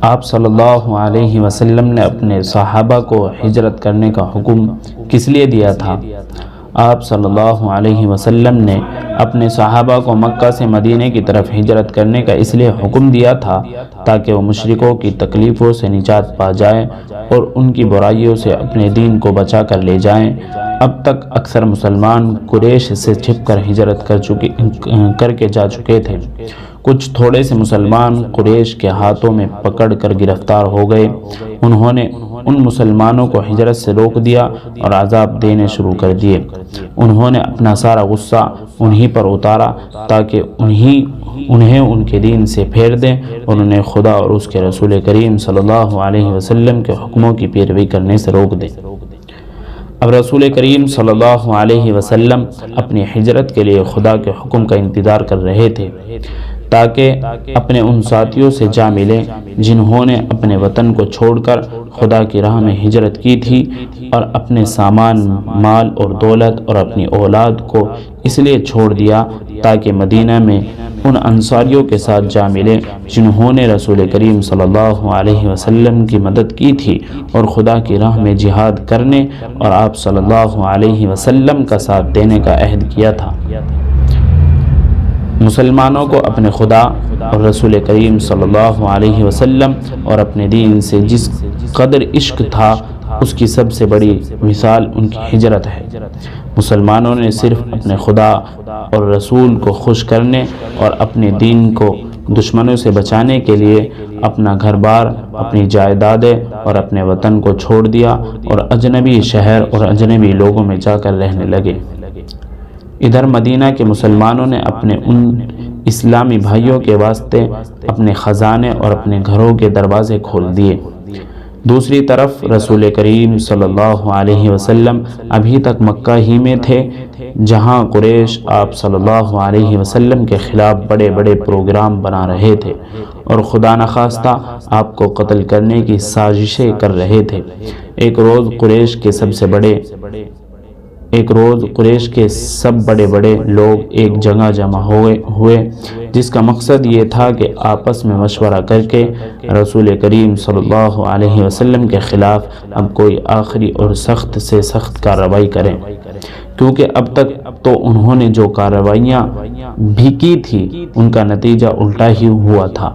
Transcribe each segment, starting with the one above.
آپ صلی اللہ علیہ وسلم نے اپنے صحابہ کو ہجرت کرنے کا حکم کس لیے دیا تھا؟ آپ صلی اللہ علیہ وسلم نے اپنے صحابہ کو مکہ سے مدینہ کی طرف ہجرت کرنے کا اس لیے حکم دیا تھا تاکہ وہ مشرکوں کی تکلیفوں سے نجات پا جائیں اور ان کی برائیوں سے اپنے دین کو بچا کر لے جائیں۔ اب تک اکثر مسلمان قریش سے چھپ کر ہجرت کر کے جا چکے تھے۔ کچھ تھوڑے سے مسلمان قریش کے ہاتھوں میں پکڑ کر گرفتار ہو گئے۔ انہوں نے ان مسلمانوں کو ہجرت سے روک دیا اور عذاب دینے شروع کر دیے۔ انہوں نے اپنا سارا غصہ انہی پر اتارا تاکہ انہیں ان کے دین سے پھیر دیں اور انہیں خدا اور اس کے رسول کریم صلی اللہ علیہ وسلم کے حکموں کی پیروی کرنے سے روک دیں۔ اب رسول کریم صلی اللہ علیہ وسلم اپنی ہجرت کے لیے خدا کے حکم کا انتظار کر رہے تھے تاکہ اپنے ان ساتھیوں سے جا ملیں جنہوں نے اپنے وطن کو چھوڑ کر خدا کی راہ میں ہجرت کی تھی اور اپنے سامان، مال اور دولت اور اپنی اولاد کو اس لیے چھوڑ دیا تاکہ مدینہ میں ان انصاریوں کے ساتھ جا ملیں جنہوں نے رسول کریم صلی اللہ علیہ وسلم کی مدد کی تھی اور خدا کی راہ میں جہاد کرنے اور آپ صلی اللہ علیہ وسلم کا ساتھ دینے کا عہد کیا تھا۔ مسلمانوں کو اپنے خدا اور رسول کریم صلی اللہ علیہ وسلم اور اپنے دین سے جس قدر عشق تھا اس کی سب سے بڑی مثال ان کی ہجرت ہے۔ مسلمانوں نے صرف اپنے خدا اور رسول کو خوش کرنے اور اپنے دین کو دشمنوں سے بچانے کے لیے اپنا گھر بار، اپنی جائیدادیں اور اپنے وطن کو چھوڑ دیا اور اجنبی شہر اور اجنبی لوگوں میں جا کر رہنے لگے۔ ادھر مدینہ کے مسلمانوں نے اپنے ان اسلامی بھائیوں کے واسطے اپنے خزانے اور اپنے گھروں کے دروازے کھول دیے۔ دوسری طرف رسول کریم صلی اللہ علیہ وسلم ابھی تک مکہ ہی میں تھے جہاں قریش آپ صلی اللہ علیہ وسلم کے خلاف بڑے بڑے پروگرام بنا رہے تھے اور خدا نخواستہ آپ کو قتل کرنے کی سازشیں کر رہے تھے۔ ایک روز قریش کے سب بڑے بڑے لوگ ایک جگہ جمع ہوئے جس کا مقصد یہ تھا کہ آپس میں مشورہ کر کے رسول کریم صلی اللہ علیہ وسلم کے خلاف اب کوئی آخری اور سخت سے سخت کارروائی کریں، کیونکہ اب تک تو انہوں نے جو کارروائیاں بھی کی تھی ان کا نتیجہ الٹا ہی ہوا تھا۔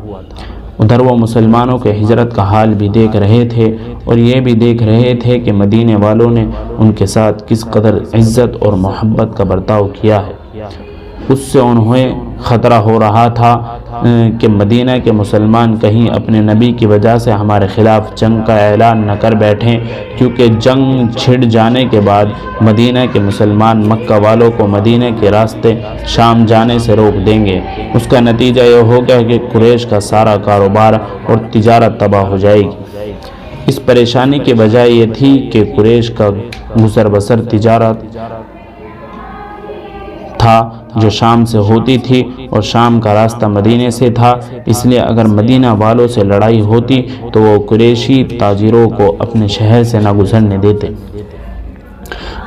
ادھر وہ مسلمانوں کے ہجرت کا حال بھی دیکھ رہے تھے اور یہ بھی دیکھ رہے تھے کہ مدینے والوں نے ان کے ساتھ کس قدر عزت اور محبت کا برتاؤ کیا ہے۔ اس سے انہیں خطرہ ہو رہا تھا کہ مدینہ کے مسلمان کہیں اپنے نبی کی وجہ سے ہمارے خلاف جنگ کا اعلان نہ کر بیٹھیں، کیونکہ جنگ چھڑ جانے کے بعد مدینہ کے مسلمان مکہ والوں کو مدینہ کے راستے شام جانے سے روک دیں گے۔ اس کا نتیجہ یہ ہوگا کہ قریش کا سارا کاروبار اور تجارت تباہ ہو جائے گی۔ اس پریشانی کی وجہ یہ تھی کہ قریش کا گزر بسر تجارت تھا جو شام سے ہوتی تھی اور شام کا راستہ مدینے سے تھا، اس لیے اگر مدینہ والوں سے لڑائی ہوتی تو وہ قریشی تاجروں کو اپنے شہر سے نہ گزرنے دیتے۔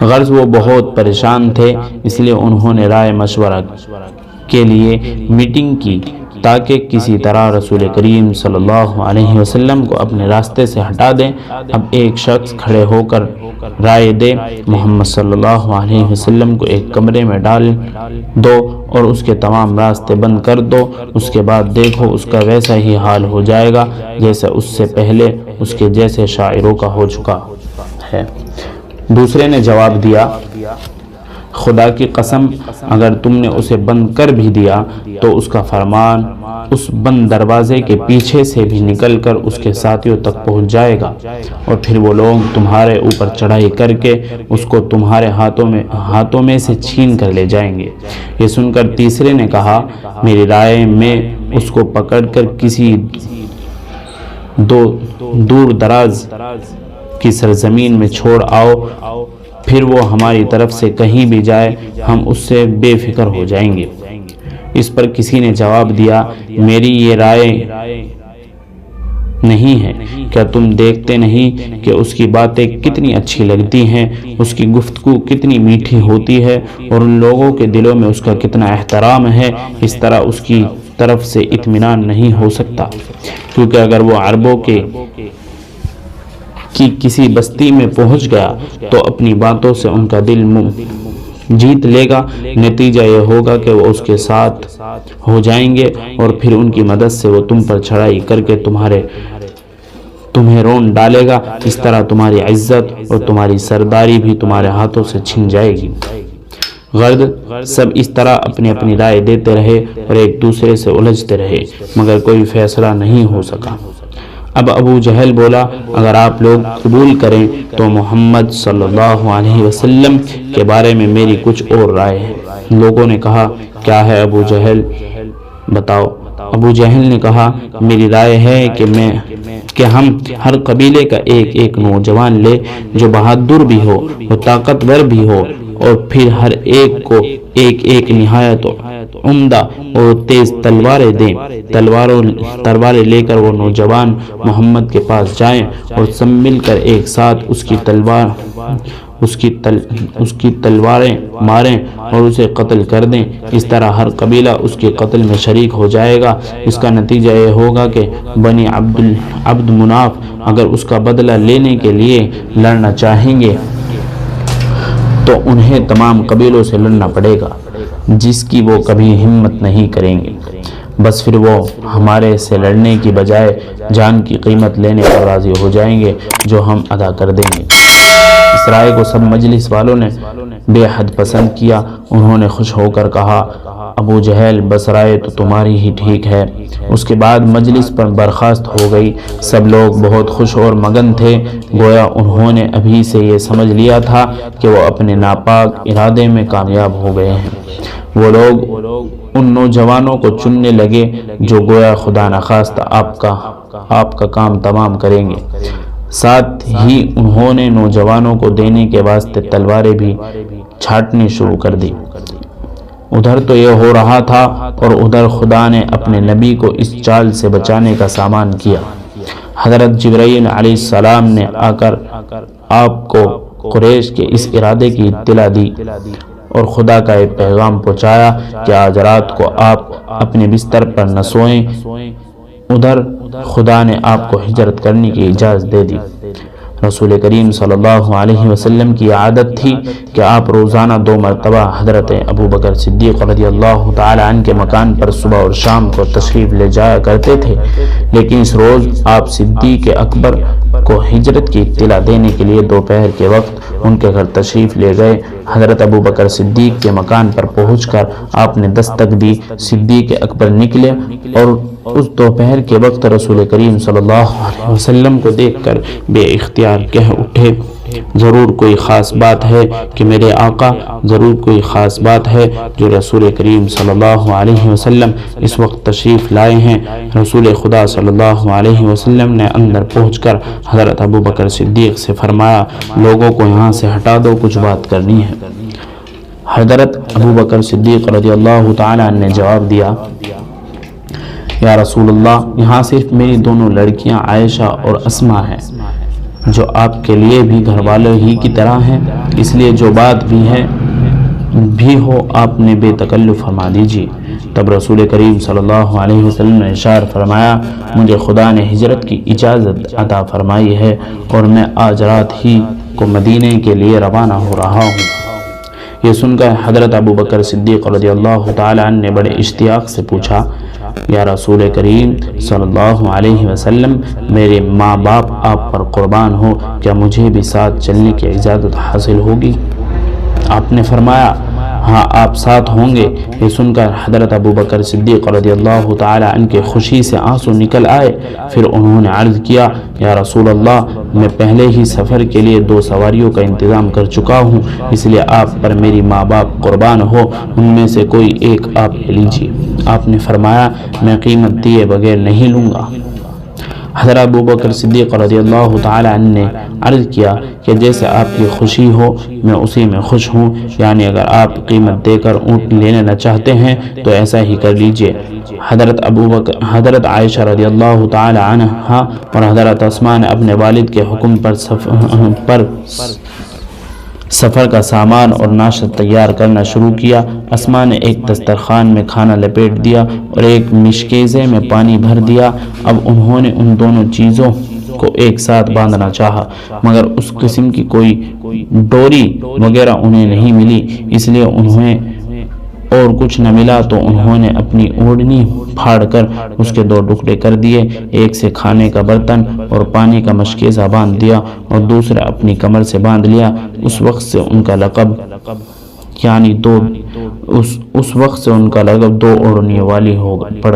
غرض وہ بہت پریشان تھے، اس لیے انہوں نے رائے مشورہ کے لیے میٹنگ کی تاکہ کسی طرح رسول کریم صلی اللہ علیہ وسلم کو اپنے راستے سے ہٹا دیں۔ اب ایک شخص کھڑے ہو کر رائے دے، محمد صلی اللہ علیہ وسلم کو ایک کمرے میں ڈال دو اور اس کے تمام راستے بند کر دو، اس کے بعد دیکھو اس کا ویسا ہی حال ہو جائے گا جیسے اس سے پہلے اس کے جیسے شاعروں کا ہو چکا ہے۔ دوسرے نے جواب دیا، خدا کی قسم اگر تم نے اسے بند کر بھی دیا تو اس کا فرمان اس بند دروازے کے پیچھے سے بھی نکل کر اس کے ساتھیوں تک پہنچ جائے گا اور پھر وہ لوگ تمہارے اوپر چڑھائی کر کے اس کو تمہارے ہاتھوں میں سے چھین کر لے جائیں گے۔ یہ سن کر تیسرے نے کہا، میری رائے میں اس کو پکڑ کر کسی دور دراز کی سرزمین میں چھوڑ آؤ، پھر وہ ہماری طرف سے کہیں بھی جائے ہم اس سے بے فکر ہو جائیں گے۔ اس پر کسی نے جواب دیا، میری یہ رائے نہیں ہے، کیا تم دیکھتے نہیں کہ اس کی باتیں کتنی اچھی لگتی ہیں، اس کی گفتگو کتنی میٹھی ہوتی ہے اور ان لوگوں کے دلوں میں اس کا کتنا احترام ہے، اس طرح اس کی طرف سے اطمینان نہیں ہو سکتا، کیونکہ اگر وہ عربوں کی کسی بستی میں پہنچ گیا تو اپنی باتوں سے ان کا دل جیت لے گا۔ نتیجہ یہ ہوگا کہ وہ اس کے ساتھ ہو جائیں گے اور پھر ان کی مدد سے وہ تم پر چڑھائی کر کے تمہیں رون ڈالے گا۔ اس طرح تمہاری عزت اور تمہاری سرداری بھی تمہارے ہاتھوں سے چھن جائے گی۔ غرض سب اس طرح اپنی اپنی رائے دیتے رہے اور ایک دوسرے سے الجھتے رہے، مگر کوئی فیصلہ نہیں ہو سکا۔ اب ابو جہل بولا، اگر آپ لوگ قبول کریں تو محمد صلی اللہ علیہ وسلم کے بارے میں میری کچھ اور رائے ہے۔ لوگوں نے کہا، کیا ہے ابو جہل، بتاؤ۔ ابو جہل نے کہا، میری رائے ہے کہ ہم ہر قبیلے کا ایک نوجوان لے جو بہادر بھی ہو اور طاقتور بھی ہو، اور پھر ہر ایک کو ایک نہایت عمدہ اور تیز تلواریں دیں۔ تلواریں لے کر وہ نوجوان محمد کے پاس جائیں اور سب مل کر ایک ساتھ اس کی تلواریں ماریں اور اسے قتل کر دیں۔ اس طرح ہر قبیلہ اس کے قتل میں شریک ہو جائے گا۔ اس کا نتیجہ یہ ہوگا کہ بنی عبد مناف اگر اس کا بدلہ لینے کے لیے لڑنا چاہیں گے تو انہیں تمام قبیلوں سے لڑنا پڑے گا، جس کی وہ کبھی ہمت نہیں کریں گے۔ بس پھر وہ ہمارے سے لڑنے کی بجائے جان کی قیمت لینے پر راضی ہو جائیں گے، جو ہم ادا کر دیں گے۔ اس رائے کو سب مجلس والوں نے بے حد پسند کیا۔ انہوں نے خوش ہو کر کہا، ابو جہل بس رائے تو تمہاری ہی ٹھیک ہے۔ اس کے بعد مجلس پر برخاست ہو گئی۔ سب لوگ بہت خوش اور مگن تھے، گویا انہوں نے ابھی سے یہ سمجھ لیا تھا کہ وہ اپنے ناپاک ارادے میں کامیاب ہو گئے ہیں۔ وہ لوگ ان نوجوانوں کو چننے لگے جو گویا خدا نخواستہ آپ کا کام تمام کریں گے۔ ساتھ ہی انہوں نے نوجوانوں کو دینے کے واسطے تلواریں بھی چھانٹنی شروع کر دی۔ ادھر تو یہ ہو رہا تھا اور ادھر خدا نے اپنے نبی کو اس چال سے بچانے کا سامان کیا۔ حضرت جبرائیل علیہ السلام نے آ کر آپ کو قریش کے اس ارادے کی اطلاع دی اور خدا کا ایک پیغام پہنچایا کہ آج رات کو آپ اپنے بستر پر نہ سوئیں۔ ادھر خدا نے آپ کو ہجرت کرنے کی اجازت دے دی۔ رسول کریم صلی اللہ علیہ وسلم کی عادت تھی کہ آپ روزانہ 2 مرتبہ حضرت ابو بکر صدیق رضی اللہ تعالی عنہ کے مکان پر صبح اور شام کو تشریف لے جایا کرتے تھے، لیکن اس روز آپ صدیق اکبر کو ہجرت کی اطلاع دینے کے لیے دوپہر کے وقت ان کے گھر تشریف لے گئے۔ حضرت ابو بکر صدیق کے مکان پر پہنچ کر آپ نے دستک دی۔ صدیق اکبر نکلے اور اس دوپہر کے وقت رسول کریم صلی اللہ علیہ وسلم کو دیکھ کر بے اختیار کہہ اٹھے، ضرور کوئی خاص بات ہے کہ میرے آقا، ضرور کوئی خاص بات ہے جو رسول کریم صلی اللہ علیہ وسلم اس وقت تشریف لائے ہیں۔ رسول خدا صلی اللہ علیہ وسلم نے اندر پہنچ کر حضرت ابو بکر صدیق سے فرمایا، لوگوں کو یہاں سے ہٹا دو، کچھ بات کرنی ہے۔ حضرت ابو بکر صدیق رضی اللہ تعالی عنہ نے جواب دیا، یا رسول اللہ، یہاں صرف میری 2 لڑکیاں عائشہ اور اسما ہیں، جو آپ کے لیے بھی گھر والوں ہی کی طرح ہیں، اس لیے جو بات بھی ہو آپ نے بے تکلف فرما دیجیے۔ تب رسول کریم صلی اللہ علیہ وسلم نے ارشاد فرمایا، مجھے خدا نے ہجرت کی اجازت عطا فرمائی ہے اور میں آج رات ہی کو مدینے کے لیے روانہ ہو رہا ہوں۔ یہ سن کر حضرت ابو بکر صدیق رضی اللہ تعالی عنہ نے بڑے اشتیاق سے پوچھا، یا رسول کریم صلی اللہ علیہ وسلم، میرے ماں باپ آپ پر قربان ہو، کیا مجھے بھی ساتھ چلنے کی اجازت حاصل ہوگی؟ آپ نے فرمایا، ہاں آپ ساتھ ہوں گے۔ یہ سن کر حضرت ابو بکر صدیق رضی اللہ تعالی عنہ کے خوشی سے آنسو نکل آئے۔ پھر انہوں نے عرض کیا، یا رسول اللہ، میں پہلے ہی سفر کے لیے 2 سواریوں کا انتظام کر چکا ہوں، اس لیے آپ پر میری ماں باپ قربان ہو، ان میں سے کوئی ایک آپ لے لیجیے۔ آپ نے فرمایا، میں قیمت دیے بغیر نہیں لوں گا۔ حضرت ابو بکر صدیق رضی اللہ تعالی عنہ نے عرض کیا کہ جیسے آپ کی خوشی ہو میں اسی میں خوش ہوں، یعنی اگر آپ قیمت دے کر اونٹ لینے نہ چاہتے ہیں تو ایسا ہی کر لیجئے۔ حضرت عائشہ رضی اللہ تعالی عنہا اور حضرت اسماء نے اپنے والد کے حکم پر سفر کا سامان اور ناشتہ تیار کرنا شروع کیا۔ اسماء نے ایک دسترخوان میں کھانا لپیٹ دیا اور ایک مشکیزے میں پانی بھر دیا۔ اب انہوں نے ان دونوں چیزوں کو ایک ساتھ باندھنا چاہا، مگر اس قسم کی کوئی ڈوری وغیرہ انہیں نہیں ملی، اس لیے انہیں اور کچھ نہ ملا تو انہوں نے اپنی اوڑھنی پھاڑ کر اس کے 2 ٹکڑے کر دیے، ایک سے کھانے کا برتن اور پانی کا مشکیزہ باندھ دیا اور دوسرا اپنی کمر سے باندھ لیا۔ اس وقت سے ان کا لقب دو اوڑھنی والی پڑ